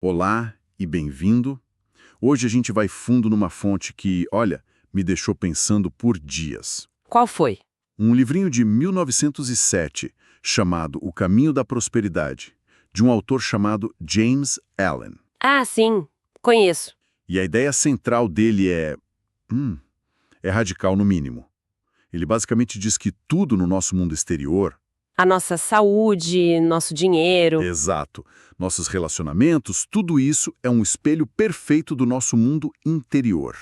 Olá e bem-vindo. Hoje a gente vai fundo numa fonte que, olha, me deixou pensando por dias. Qual foi? Um livrinho de 1907, chamado O Caminho da Prosperidade, de um autor chamado James Allen. Ah, sim, conheço. E a ideia central dele é radical no mínimo. Ele basicamente diz que tudo no nosso mundo exterior, A nossa saúde, nosso dinheiro. exato, nossos relacionamentos, tudo isso é um espelho perfeito do nosso mundo interior.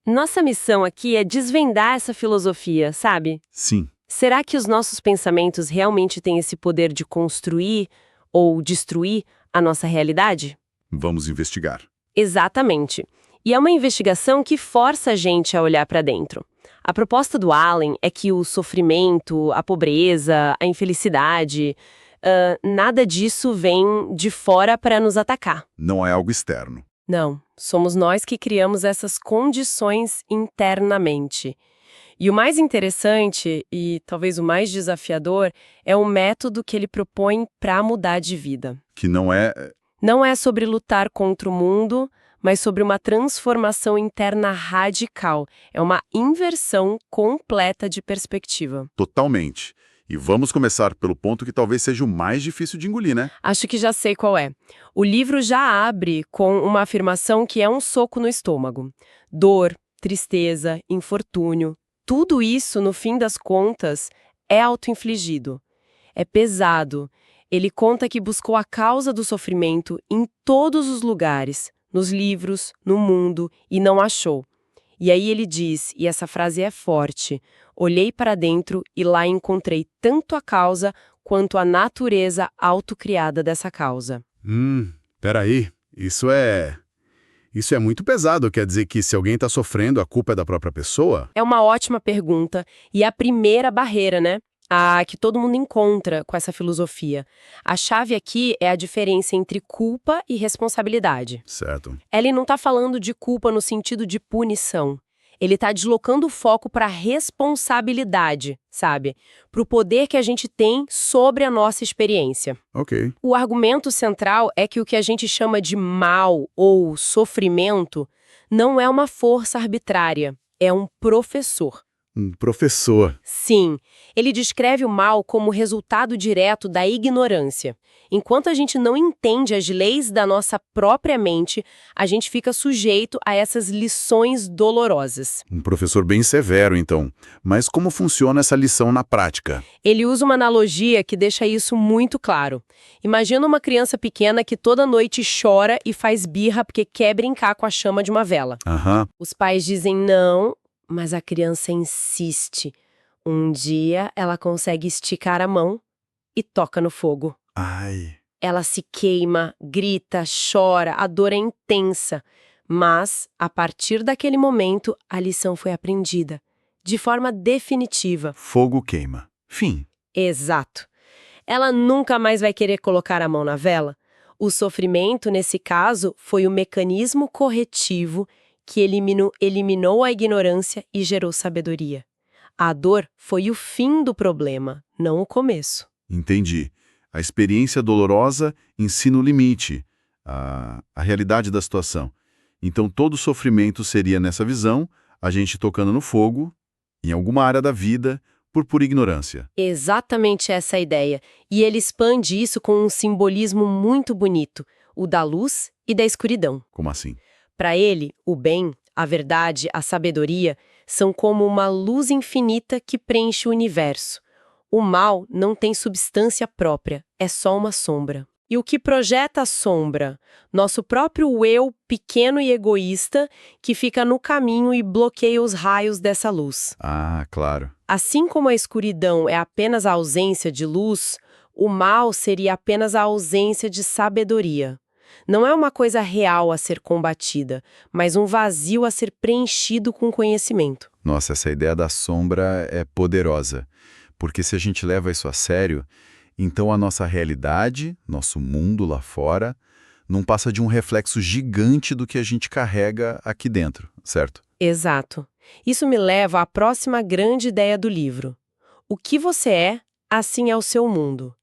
Nossa missão aqui é desvendar essa filosofia, sabe? Sim. Será que os nossos pensamentos realmente têm esse poder de construir ou destruir a nossa realidade? Vamos investigar. Exatamente. E é uma investigação que força a gente a olhar para dentro. A proposta do Allen é que o sofrimento, a pobreza, a infelicidade, nada disso vem de fora para nos atacar. Não é algo externo. Não, somos nós que criamos essas condições internamente. E o mais interessante, e talvez o mais desafiador, é o método que ele propõe para mudar de vida. Que não é Não é sobre lutar contra o mundo, mas sobre uma transformação interna radical. É uma inversão completa de perspectiva. totalmente. E vamos começar pelo ponto que talvez seja o mais difícil de engolir, né? Acho que já sei qual é. O livro já abre com uma afirmação que é um soco no estômago. Dor, tristeza, infortúnio, tudo isso, no fim das contas, é auto-infligido. É pesado. Ele conta que buscou a causa do sofrimento em todos os lugares, nos livros, no mundo, e não achou. E aí ele diz, e essa frase é forte: olhei para dentro e lá encontrei tanto a causa quanto a natureza autocriada dessa causa. Peraí, isso é muito pesado. Quer dizer que se alguém está sofrendo, a culpa é da própria pessoa? É uma ótima pergunta e a primeira barreira, né? A que todo mundo encontra com essa filosofia. A chave aqui é a diferença entre culpa e responsabilidade. Certo. Ele não está falando de culpa no sentido de punição. Ele está deslocando o foco para a responsabilidade, sabe? Para o poder que a gente tem sobre a nossa experiência. Ok. O argumento central é que o que a gente chama de mal ou sofrimento não é uma força arbitrária, é um professor. Um professor. Sim, ele descreve o mal como resultado direto da ignorância. Enquanto a gente não entende as leis da nossa própria mente, a gente fica sujeito a essas lições dolorosas. Um professor bem severo, então. Mas como funciona essa lição na prática? Ele usa uma analogia que deixa isso muito claro. Imagina uma criança pequena que toda noite chora e faz birra porque quer brincar com a chama de uma vela. Aham. Os pais dizem não, mas a criança insiste. Um dia ela consegue esticar a mão e toca no fogo. Ai. Ela se queima, grita, chora, a dor é intensa. Mas, a partir daquele momento, a lição foi aprendida. De forma definitiva. Fogo queima. Fim. Exato. Ela nunca mais vai querer colocar a mão na vela. O sofrimento, nesse caso, foi o mecanismo corretivo que eliminou a ignorância e gerou sabedoria. A dor foi o fim do problema, não o começo. Entendi. A experiência dolorosa ensina o limite, a realidade da situação. Então todo sofrimento seria, nessa visão, a gente tocando no fogo, em alguma área da vida, por pura ignorância. Exatamente essa é a ideia. E ele expande isso com um simbolismo muito bonito, o da luz e da escuridão. Como assim? Para ele, o bem, a verdade, a sabedoria são como uma luz infinita que preenche o universo. O mal não tem substância própria, é só uma sombra. E o que projeta a sombra? Nosso próprio eu pequeno e egoísta que fica no caminho e bloqueia os raios dessa luz. Ah, claro. Assim como a escuridão é apenas a ausência de luz, o mal seria apenas a ausência de sabedoria. Não é uma coisa real a ser combatida, mas um vazio a ser preenchido com conhecimento. Nossa, essa ideia da sombra é poderosa. Porque se a gente leva isso a sério, então a nossa realidade, nosso mundo lá fora, não passa de um reflexo gigante do que a gente carrega aqui dentro, certo? Exato. Isso me leva à próxima grande ideia do livro. O que você é, assim é o seu mundo.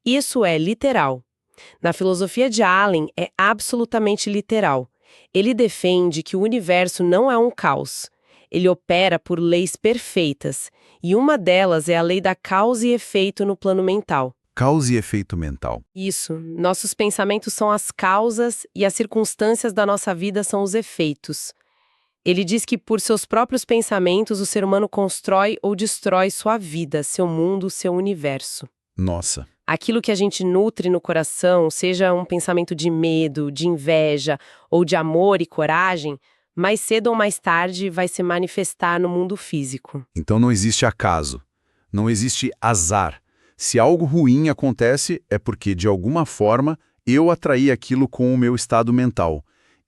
Isso é literal. Na filosofia de Allen, é absolutamente literal. Ele defende que o universo não é um caos. Ele opera por leis perfeitas, e uma delas é a lei da causa e efeito no plano mental. Causa e efeito mental. Isso, nossos pensamentos são as causas e as circunstâncias da nossa vida são os efeitos. Ele diz que por seus próprios pensamentos o ser humano constrói ou destrói sua vida, seu mundo, seu universo. Nossa. Aquilo que a gente nutre no coração, seja um pensamento de medo, de inveja ou de amor e coragem, mais cedo ou mais tarde vai se manifestar no mundo físico. Então não existe acaso, não existe azar. Se algo ruim acontece, é porque, de alguma forma, eu atraí aquilo com o meu estado mental.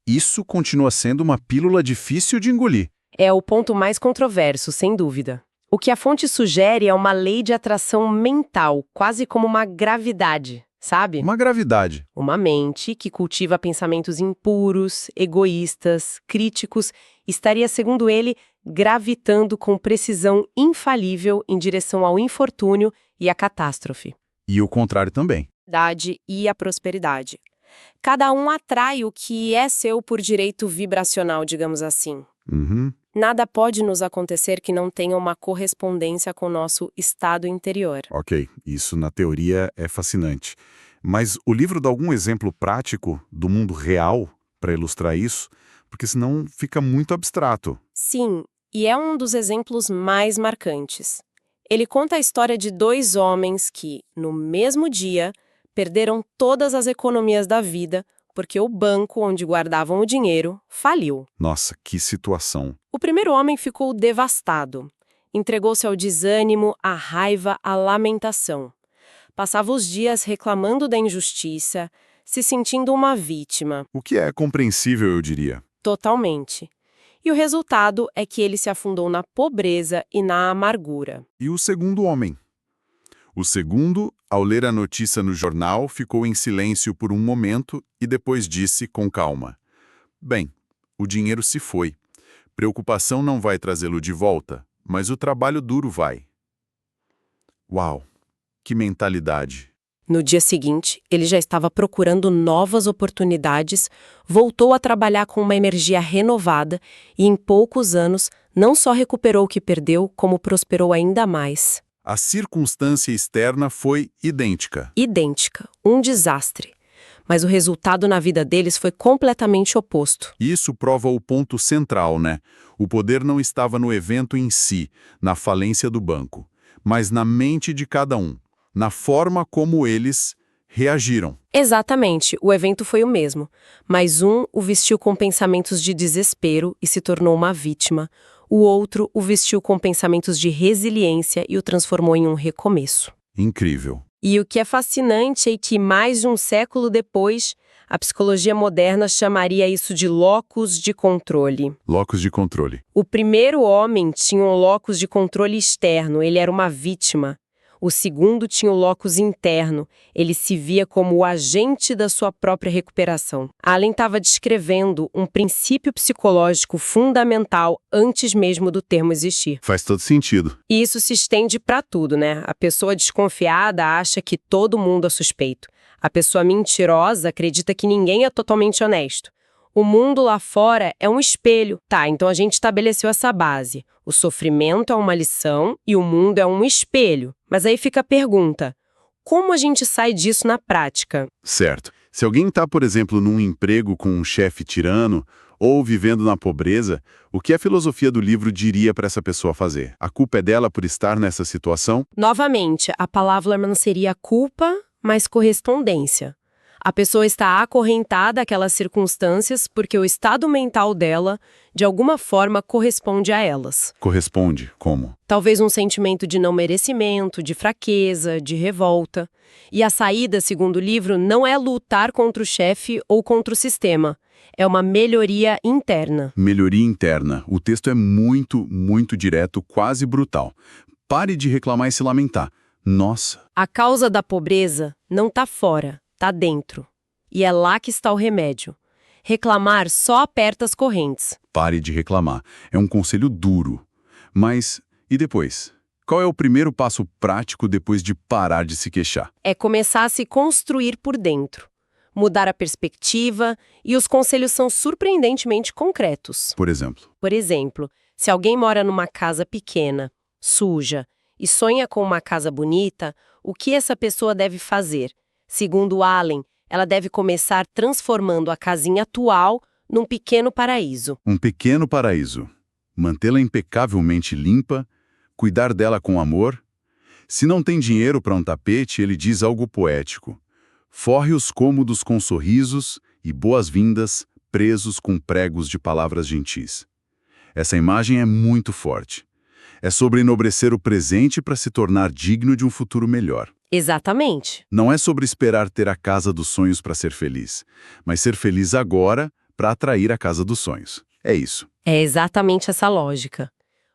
Isso continua sendo uma pílula difícil de engolir. É o ponto mais controverso, sem dúvida. O que a fonte sugere é uma lei de atração mental, quase como uma gravidade, sabe? Uma gravidade. Uma mente que cultiva pensamentos impuros, egoístas, críticos, estaria, segundo ele, gravitando com precisão infalível em direção ao infortúnio e à catástrofe. E o contrário também. E a prosperidade. Cada um atrai o que é seu por direito vibracional, digamos assim. Uhum. Nada pode nos acontecer que não tenha uma correspondência com o nosso estado interior. Ok, isso na teoria é fascinante. Mas o livro dá algum exemplo prático do mundo real para ilustrar isso? Porque senão fica muito abstrato. Sim, e é um dos exemplos mais marcantes. Ele conta a história de 2 homens que, no mesmo dia, perderam todas as economias da vida porque o banco onde guardavam o dinheiro faliu. Nossa, que situação. O primeiro homem ficou devastado. Entregou-se ao desânimo, à raiva, à lamentação. Passava os dias reclamando da injustiça, se sentindo uma vítima. O que é compreensível, eu diria. Totalmente. E o resultado é que ele se afundou na pobreza e na amargura. E o segundo homem? O segundo, ao ler a notícia no jornal, ficou em silêncio por um momento e depois disse com calma: "Bem, o dinheiro se foi. Preocupação não vai trazê-lo de volta, mas o trabalho duro vai." Uau, que mentalidade! No dia seguinte, ele já estava procurando novas oportunidades, voltou a trabalhar com uma energia renovada e, em poucos anos, não só recuperou o que perdeu, como prosperou ainda mais. A circunstância externa foi idêntica. Idêntica, um desastre. Mas o resultado na vida deles foi completamente oposto. Isso prova o ponto central, né? O poder não estava no evento em si, na falência do banco, mas na mente de cada um, na forma como eles reagiram. Exatamente, o evento foi o mesmo, mas um o vestiu com pensamentos de desespero e se tornou uma vítima. O outro o vestiu com pensamentos de resiliência e o transformou em um recomeço. Incrível. E o que é fascinante é que, mais de um século depois, a psicologia moderna chamaria isso de locus de controle. Locus de controle. O primeiro homem tinha um locus de controle externo, ele era uma vítima. O segundo tinha o locus interno, ele se via como o agente da sua própria recuperação. Allen estava descrevendo um princípio psicológico fundamental antes mesmo do termo existir. Faz todo sentido. E isso se estende para tudo, né? A pessoa desconfiada acha que todo mundo é suspeito. A pessoa mentirosa acredita que ninguém é totalmente honesto. O mundo lá fora é um espelho. Tá, então a gente estabeleceu essa base. O sofrimento é uma lição e o mundo é um espelho. Mas aí fica a pergunta: como a gente sai disso na prática? Certo. Se alguém está, por exemplo, num emprego com um chefe tirano ou vivendo na pobreza, o que a filosofia do livro diria para essa pessoa fazer? A culpa é dela por estar nessa situação? Novamente, a palavra não seria culpa, mas correspondência. A pessoa está acorrentada àquelas circunstâncias porque o estado mental dela, de alguma forma, corresponde a elas. Corresponde como? Talvez um sentimento de não merecimento, de fraqueza, de revolta. E a saída, segundo o livro, não é lutar contra o chefe ou contra o sistema. É uma melhoria interna. Melhoria interna. O texto é muito, muito direto, quase brutal. Pare de reclamar e se lamentar. Nossa. A causa da pobreza não está fora. Está dentro. E é lá que está o remédio. Reclamar só aperta as correntes. Pare de reclamar. É um conselho duro. Mas, e depois? Qual é o primeiro passo prático depois de parar de se queixar? É começar a se construir por dentro, mudar a perspectiva, e os conselhos são surpreendentemente concretos. Por exemplo, Por exemplo, se alguém mora numa casa pequena, suja, e sonha com uma casa bonita, o que essa pessoa deve fazer? Segundo Allen, ela deve começar transformando a casinha atual num pequeno paraíso. um pequeno paraíso. Mantê-la impecavelmente limpa, cuidar dela com amor. Se não tem dinheiro para um tapete, ele diz algo poético. Forre os cômodos com sorrisos e boas-vindas presos com pregos de palavras gentis. Essa imagem é muito forte. É sobre enobrecer o presente para se tornar digno de um futuro melhor. Exatamente. Não é sobre esperar ter a casa dos sonhos para ser feliz, mas ser feliz agora para atrair a casa dos sonhos. É isso. É exatamente essa lógica.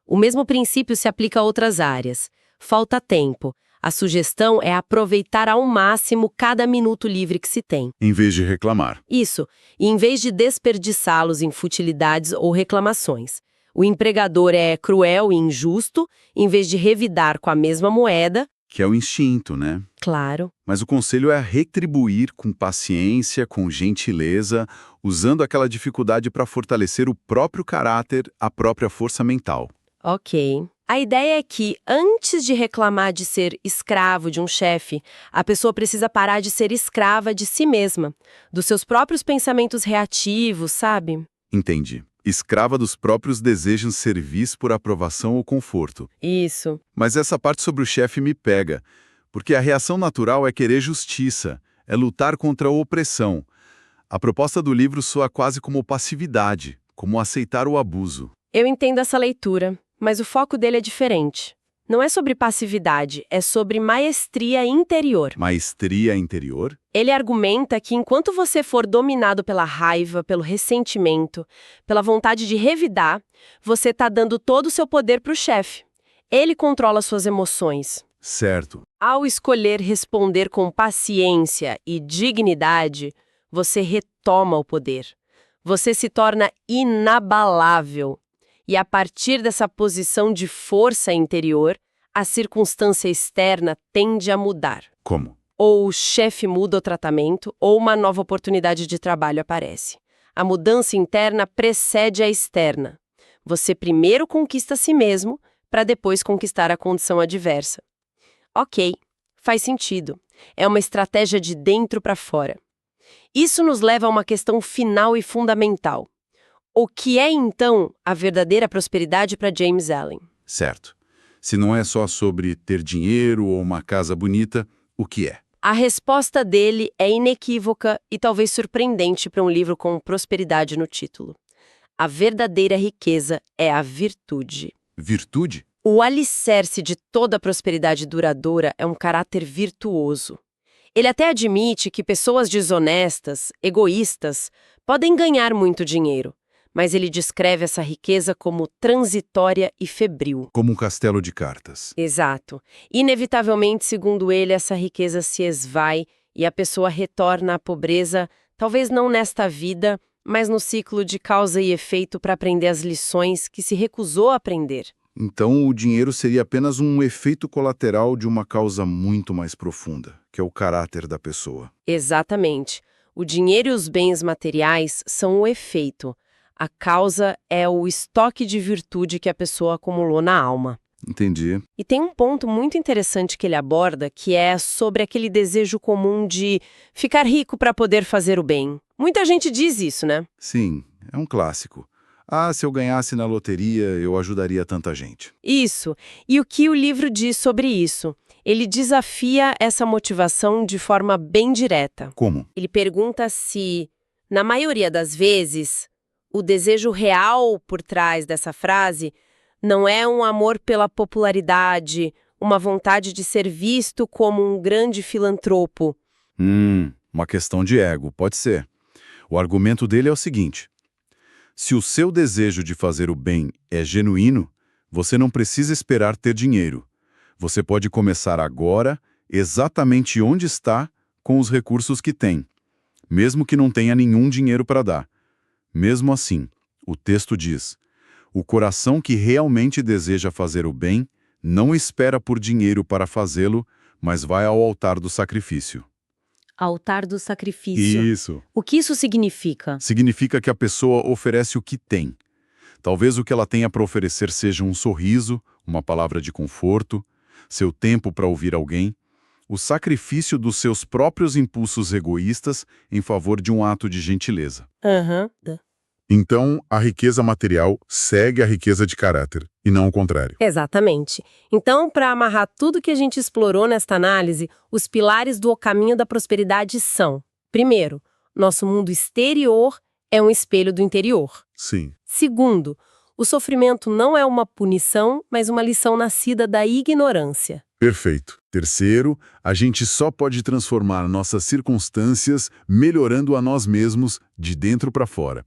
O mesmo princípio se aplica a outras áreas. Falta tempo. A sugestão é aproveitar ao máximo cada minuto livre que se tem. Em vez de reclamar. Isso, e em vez de desperdiçá-los em futilidades ou reclamações. O empregador é cruel e injusto, em vez de revidar com a mesma moeda. Que é o instinto, né? Claro. Mas o conselho é retribuir com paciência, com gentileza, usando aquela dificuldade para fortalecer o próprio caráter, a própria força mental. Ok. A ideia é que, antes de reclamar de ser escravo de um chefe, a pessoa precisa parar de ser escrava de si mesma, dos seus próprios pensamentos reativos, sabe? Entendi. Escrava dos próprios desejos servis por aprovação ou conforto. Isso. Mas essa parte sobre o chefe me pega, porque a reação natural é querer justiça, é lutar contra a opressão. A proposta do livro soa quase como passividade, como aceitar o abuso. Eu entendo essa leitura, mas o foco dele é diferente. Não é sobre passividade, é sobre maestria interior. Maestria interior? Ele argumenta que enquanto você for dominado pela raiva, pelo ressentimento, pela vontade de revidar, você está dando todo o seu poder para o chefe. Ele controla suas emoções. Certo. Ao escolher responder com paciência e dignidade, você retoma o poder. Você se torna inabalável. E a partir dessa posição de força interior, a circunstância externa tende a mudar. Como? Ou o chefe muda o tratamento, ou uma nova oportunidade de trabalho aparece. A mudança interna precede a externa. Você primeiro conquista a si mesmo, para depois conquistar a condição adversa. Ok, faz sentido. É uma estratégia de dentro para fora. Isso nos leva a uma questão final e fundamental. O que é, então, a verdadeira prosperidade para James Allen? Certo. Se não é só sobre ter dinheiro ou uma casa bonita, o que é? A resposta dele é inequívoca e talvez surpreendente para um livro com prosperidade no título. A verdadeira riqueza é a virtude. Virtude? O alicerce de toda prosperidade duradoura é um caráter virtuoso. Ele até admite que pessoas desonestas, egoístas, podem ganhar muito dinheiro, mas ele descreve essa riqueza como transitória e febril. Como um castelo de cartas. Exato. Inevitavelmente, segundo ele, essa riqueza se esvai e a pessoa retorna à pobreza, talvez não nesta vida, mas no ciclo de causa e efeito para aprender as lições que se recusou a aprender. Então, o dinheiro seria apenas um efeito colateral de uma causa muito mais profunda, que é o caráter da pessoa. Exatamente. O dinheiro e os bens materiais são o efeito. A causa é o estoque de virtude que a pessoa acumulou na alma. Entendi. E tem um ponto muito interessante que ele aborda, que é sobre aquele desejo comum de ficar rico para poder fazer o bem. Muita gente diz isso, né? Sim, é um clássico. Ah, se eu ganhasse na loteria, eu ajudaria tanta gente. Isso. E o que o livro diz sobre isso? Ele desafia essa motivação de forma bem direta. Como? Ele pergunta se, na maioria das vezes, o desejo real por trás dessa frase não é um amor pela popularidade, uma vontade de ser visto como um grande filantropo. Uma questão de ego, pode ser. O argumento dele é o seguinte: se o seu desejo de fazer o bem é genuíno, você não precisa esperar ter dinheiro. Você pode começar agora, exatamente onde está, com os recursos que tem, mesmo que não tenha nenhum dinheiro para dar. Mesmo assim, o texto diz: o coração que realmente deseja fazer o bem Não espera por dinheiro para fazê-lo, mas vai ao altar do sacrifício. Altar do sacrifício. Isso. O que isso significa? Significa que a pessoa oferece o que tem. Talvez o que ela tenha para oferecer seja um sorriso, uma palavra de conforto, seu tempo para ouvir alguém, o sacrifício dos seus próprios impulsos egoístas em favor de um ato de gentileza. Aham. Então, a riqueza material segue a riqueza de caráter, e não o contrário. Exatamente. Então, para amarrar tudo que a gente explorou nesta análise, os pilares do caminho da prosperidade são: primeiro, nosso mundo exterior é um espelho do interior. Sim. Segundo, o sofrimento não é uma punição, mas uma lição nascida da ignorância. Perfeito. Terceiro, a gente só pode transformar nossas circunstâncias melhorando a nós mesmos de dentro para fora.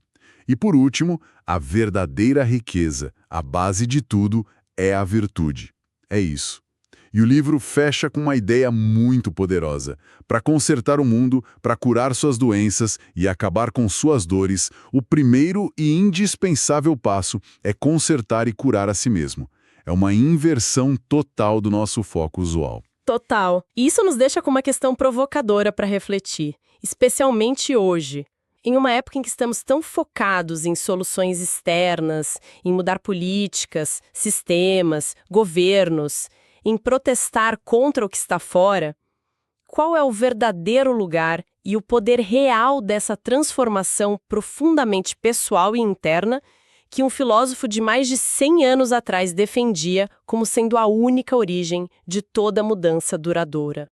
E por último, a verdadeira riqueza, a base de tudo, é a virtude. É isso. E o livro fecha com uma ideia muito poderosa. Para consertar o mundo, para curar suas doenças e acabar com suas dores, o primeiro e indispensável passo é consertar e curar a si mesmo. É uma inversão total do nosso foco usual. Total. E isso nos deixa com uma questão provocadora para refletir, especialmente hoje. Em uma época em que estamos tão focados em soluções externas, em mudar políticas, sistemas, governos, em protestar contra o que está fora, qual é o verdadeiro lugar e o poder real dessa transformação profundamente pessoal e interna que um filósofo de mais de 100 anos atrás defendia como sendo a única origem de toda mudança duradoura?